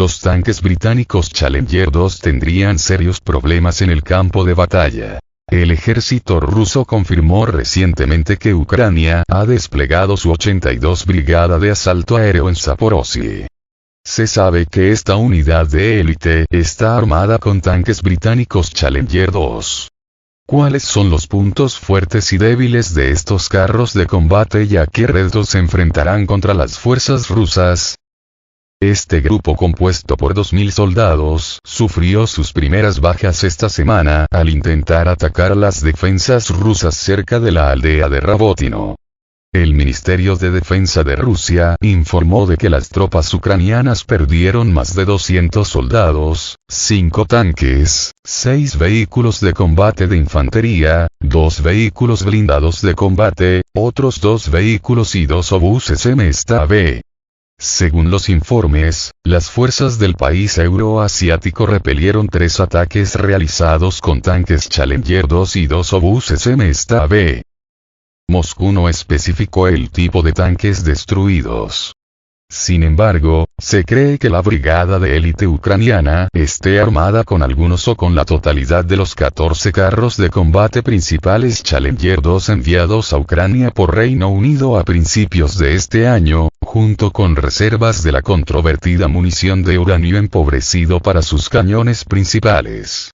los tanques británicos Challenger 2 tendrían serios problemas en el campo de batalla. El ejército ruso confirmó recientemente que Ucrania ha desplegado su 82 Brigada de Asalto Aéreo en Zaporozhye. Se sabe que esta unidad de élite está armada con tanques británicos Challenger 2. ¿Cuáles son los puntos fuertes y débiles de estos carros de combate y a qué retos se enfrentarán contra las fuerzas rusas? Este grupo compuesto por 2.000 soldados sufrió sus primeras bajas esta semana al intentar atacar las defensas rusas cerca de la aldea de Rabotino. El Ministerio de Defensa de Rusia informó de que las tropas ucranianas perdieron más de 200 soldados, 5 tanques, 6 vehículos de combate de infantería, 2 vehículos blindados de combate, otros 2 vehículos y 2 obuses MSTB. Según los informes, las fuerzas del país euroasiático repelieron 3 ataques realizados con tanques Challenger 2 y 2 obuses MSTB. Moscú no especificó el tipo de tanques destruidos. Sin embargo, se cree que la brigada de élite ucraniana esté armada con algunos o con la totalidad de los 14 carros de combate principales Challenger 2 enviados a Ucrania por Reino Unido a principios de este año, junto con reservas de la controvertida munición de uranio empobrecido para sus cañones principales.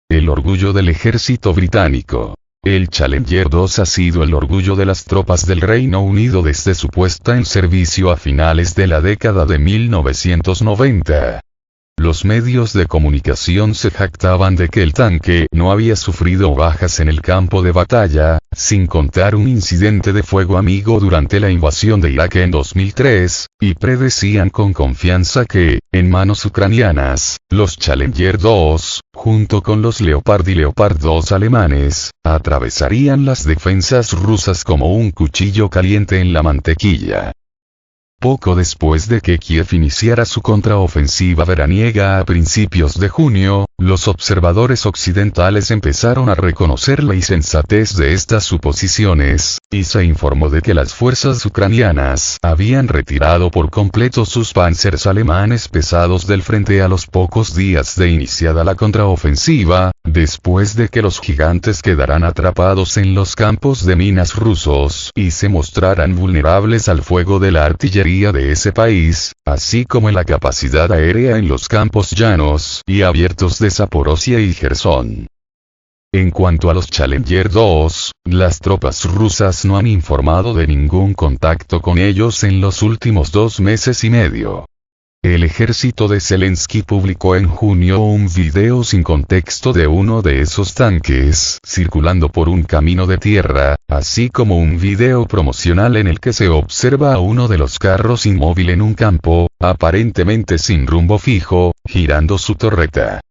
El orgullo del ejército británico. El Challenger 2 ha sido el orgullo de las tropas del Reino Unido desde su puesta en servicio a finales de la década de 1990. Los medios de comunicación se jactaban de que el tanque no había sufrido bajas en el campo de batalla, sin contar un incidente de fuego amigo durante la invasión de Irak en 2003, y predecían con confianza que, en manos ucranianas, los Challenger 2, junto con los Leopard y Leopard 2 alemanes, atravesarían las defensas rusas como un cuchillo caliente en la mantequilla. Poco después de que Kiev iniciara su contraofensiva veraniega a principios de junio, los observadores occidentales empezaron a reconocer la insensatez de estas suposiciones, y se informó de que las fuerzas ucranianas habían retirado por completo sus panzers alemanes pesados del frente a los pocos días de iniciada la contraofensiva, después de que los gigantes quedaran atrapados en los campos de minas rusos y se mostraran vulnerables al fuego de la artillería de ese país, así como en la capacidad aérea en los campos llanos y abiertos de Zaporozhye y Jersón. En cuanto a los Challenger 2, las tropas rusas no han informado de ningún contacto con ellos en los últimos 2 meses y medio. El ejército de Zelensky publicó en junio un video sin contexto de uno de esos tanques circulando por un camino de tierra, así como un video promocional en el que se observa a uno de los carros inmóvil en un campo, aparentemente sin rumbo fijo, girando su torreta.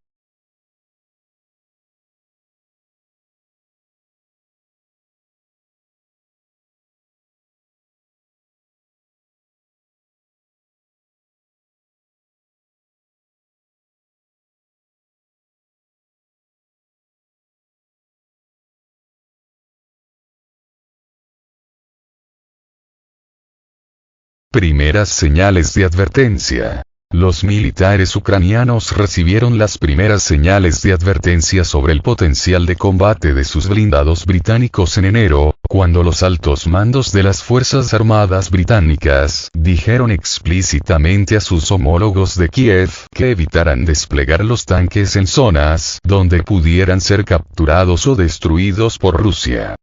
Primeras señales de advertencia. Los militares ucranianos recibieron las primeras señales de advertencia sobre el potencial de combate de sus blindados británicos en enero, cuando los altos mandos de las Fuerzas Armadas británicas dijeron explícitamente a sus homólogos de Kiev que evitaran desplegar los tanques en zonas donde pudieran ser capturados o destruidos por Rusia.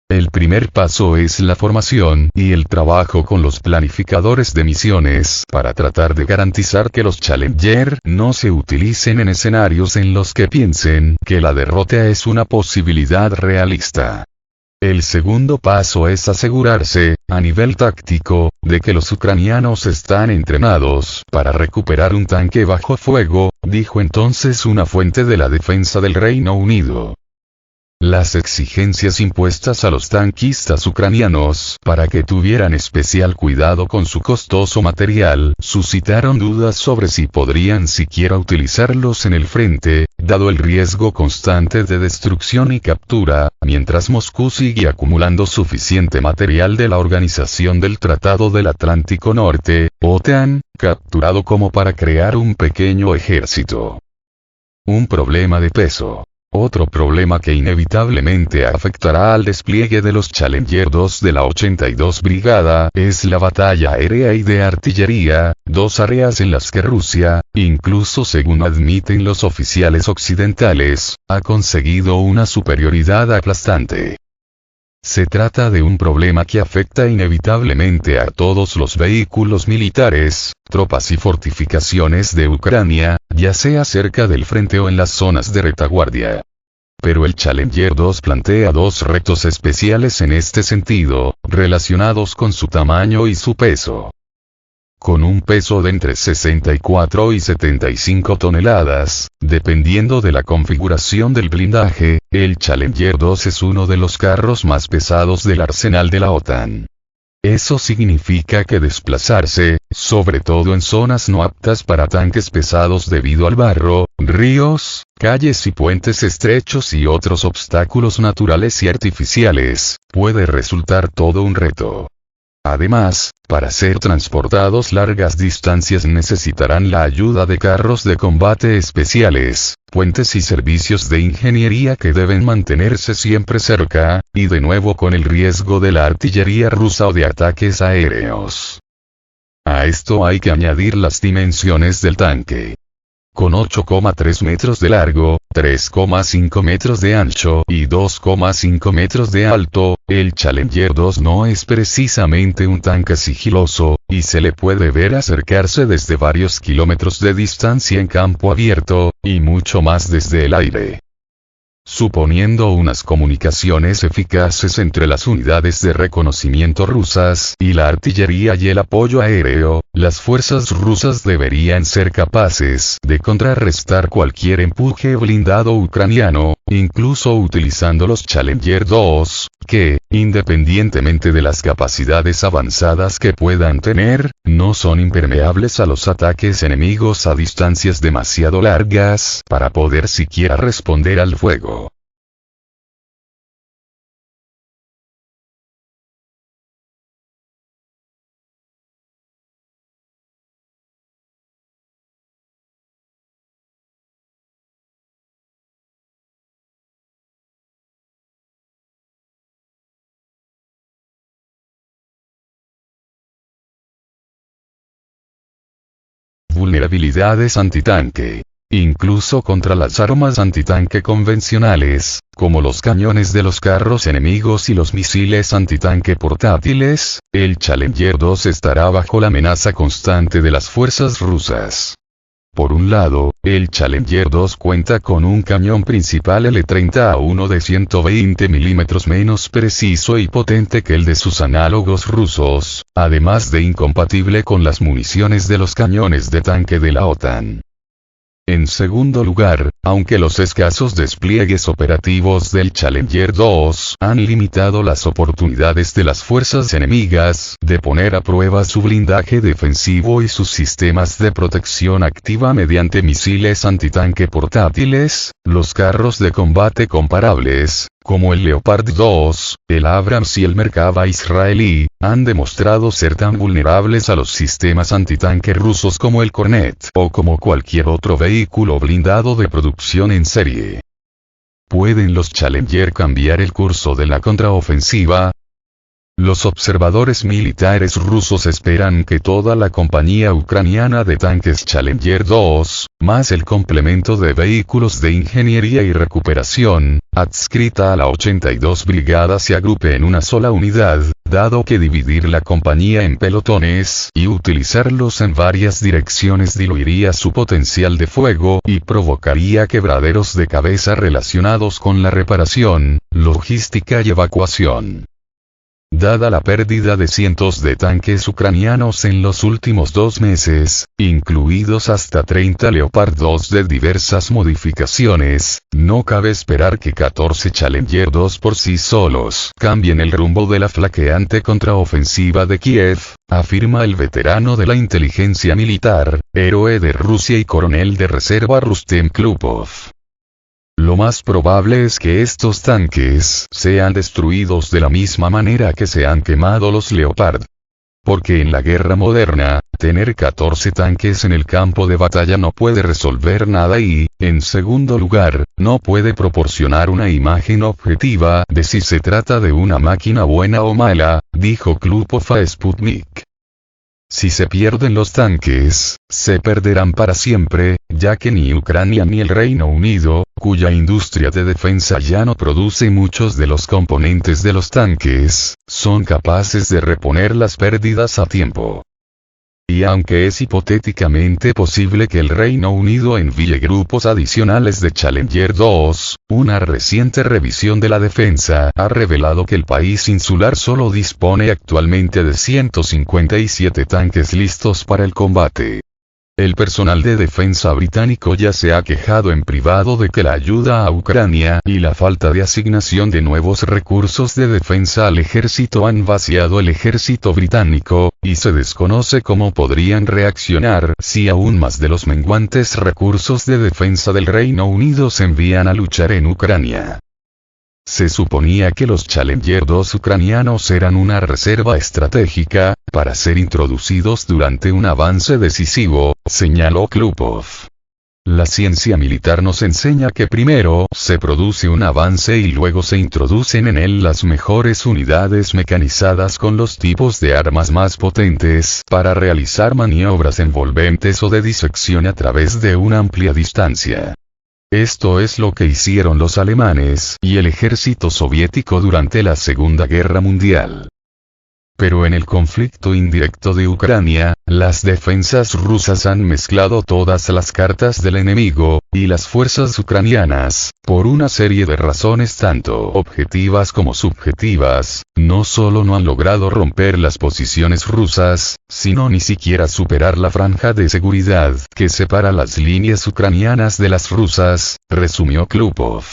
El primer paso es la formación y el trabajo con los planificadores de misiones para tratar de garantizar que los Challenger no se utilicen en escenarios en los que piensen que la derrota es una posibilidad realista. El segundo paso es asegurarse, a nivel táctico, de que los ucranianos están entrenados para recuperar un tanque bajo fuego, dijo entonces una fuente de la defensa del Reino Unido. Las exigencias impuestas a los tanquistas ucranianos para que tuvieran especial cuidado con su costoso material suscitaron dudas sobre si podrían siquiera utilizarlos en el frente, dado el riesgo constante de destrucción y captura, mientras Moscú sigue acumulando suficiente material de la Organización del Tratado del Atlántico Norte, OTAN, capturado como para crear un pequeño ejército. Un problema de peso. Otro problema que inevitablemente afectará al despliegue de los Challenger 2 de la 82 Brigada es la batalla aérea y de artillería, dos áreas en las que Rusia, incluso según admiten los oficiales occidentales, ha conseguido una superioridad aplastante. Se trata de un problema que afecta inevitablemente a todos los vehículos militares, tropas y fortificaciones de Ucrania, ya sea cerca del frente o en las zonas de retaguardia. Pero el Challenger 2 plantea dos retos especiales en este sentido, relacionados con su tamaño y su peso. Con un peso de entre 64 y 75 toneladas, dependiendo de la configuración del blindaje, el Challenger 2 es uno de los carros más pesados del arsenal de la OTAN. Eso significa que desplazarse, sobre todo en zonas no aptas para tanques pesados debido al barro, ríos, calles y puentes estrechos y otros obstáculos naturales y artificiales, puede resultar todo un reto. Además, para ser transportados largas distancias necesitarán la ayuda de carros de combate especiales, puentes y servicios de ingeniería que deben mantenerse siempre cerca, y de nuevo con el riesgo de la artillería rusa o de ataques aéreos. A esto hay que añadir las dimensiones del tanque. Con 8,3 metros de largo, 3,5 metros de ancho y 2,5 metros de alto, el Challenger 2 no es precisamente un tanque sigiloso, y se le puede ver acercarse desde varios kilómetros de distancia en campo abierto, y mucho más desde el aire. Suponiendo unas comunicaciones eficaces entre las unidades de reconocimiento rusas y la artillería y el apoyo aéreo, las fuerzas rusas deberían ser capaces de contrarrestar cualquier empuje blindado ucraniano, incluso utilizando los Challenger 2, que, independientemente de las capacidades avanzadas que puedan tener, no son impermeables a los ataques enemigos a distancias demasiado largas para poder siquiera responder al fuego. Vulnerabilidades antitanque. Incluso contra las armas antitanque convencionales, como los cañones de los carros enemigos y los misiles antitanque portátiles, el Challenger 2 estará bajo la amenaza constante de las fuerzas rusas. Por un lado, el Challenger 2 cuenta con un cañón principal L-30A1 de 120 mm menos preciso y potente que el de sus análogos rusos, además de incompatible con las municiones de los cañones de tanque de la OTAN. En segundo lugar, aunque los escasos despliegues operativos del Challenger 2 han limitado las oportunidades de las fuerzas enemigas de poner a prueba su blindaje defensivo y sus sistemas de protección activa mediante misiles antitanque portátiles, los carros de combate comparables, como el Leopard 2, el Abrams y el Merkava israelí, han demostrado ser tan vulnerables a los sistemas antitanque rusos como el Kornet o como cualquier otro vehículo blindado de producción en serie. ¿Pueden los Challenger cambiar el curso de la contraofensiva? Los observadores militares rusos esperan que toda la compañía ucraniana de tanques Challenger 2, más el complemento de vehículos de ingeniería y recuperación, adscrita a la 82 Brigada se agrupe en una sola unidad, dado que dividir la compañía en pelotones y utilizarlos en varias direcciones diluiría su potencial de fuego y provocaría quebraderos de cabeza relacionados con la reparación, logística y evacuación. dada la pérdida de cientos de tanques ucranianos en los últimos 2 meses, incluidos hasta 30 Leopard 2 de diversas modificaciones, no cabe esperar que 14 Challenger 2 por sí solos cambien el rumbo de la flaqueante contraofensiva de Kiev, afirma el veterano de la inteligencia militar, héroe de Rusia y coronel de reserva Rustem Klupov. Lo más probable es que estos tanques sean destruidos de la misma manera que se han quemado los Leopard. Porque en la guerra moderna, tener 14 tanques en el campo de batalla no puede resolver nada y, en segundo lugar, no puede proporcionar una imagen objetiva de si se trata de una máquina buena o mala, dijo Klupov a Sputnik. Si se pierden los tanques, se perderán para siempre, ya que ni Ucrania ni el Reino Unido, cuya industria de defensa ya no produce muchos de los componentes de los tanques, son capaces de reponer las pérdidas a tiempo. Y aunque es hipotéticamente posible que el Reino Unido envíe grupos adicionales de Challenger 2, una reciente revisión de la defensa ha revelado que el país insular solo dispone actualmente de 157 tanques listos para el combate. El personal de defensa británico ya se ha quejado en privado de que la ayuda a Ucrania y la falta de asignación de nuevos recursos de defensa al ejército han vaciado el ejército británico, y se desconoce cómo podrían reaccionar si aún más de los menguantes recursos de defensa del Reino Unido se envían a luchar en Ucrania. Se suponía que los Challenger 2 ucranianos eran una reserva estratégica, para ser introducidos durante un avance decisivo, señaló Klupov. La ciencia militar nos enseña que primero se produce un avance y luego se introducen en él las mejores unidades mecanizadas con los tipos de armas más potentes para realizar maniobras envolventes o de disección a través de una amplia distancia. Esto es lo que hicieron los alemanes y el ejército soviético durante la Segunda Guerra Mundial. Pero en el conflicto indirecto de Ucrania, las defensas rusas han mezclado todas las cartas del enemigo, y las fuerzas ucranianas, por una serie de razones tanto objetivas como subjetivas, no solo no han logrado romper las posiciones rusas, sino ni siquiera superar la franja de seguridad que separa las líneas ucranianas de las rusas, resumió Klupov.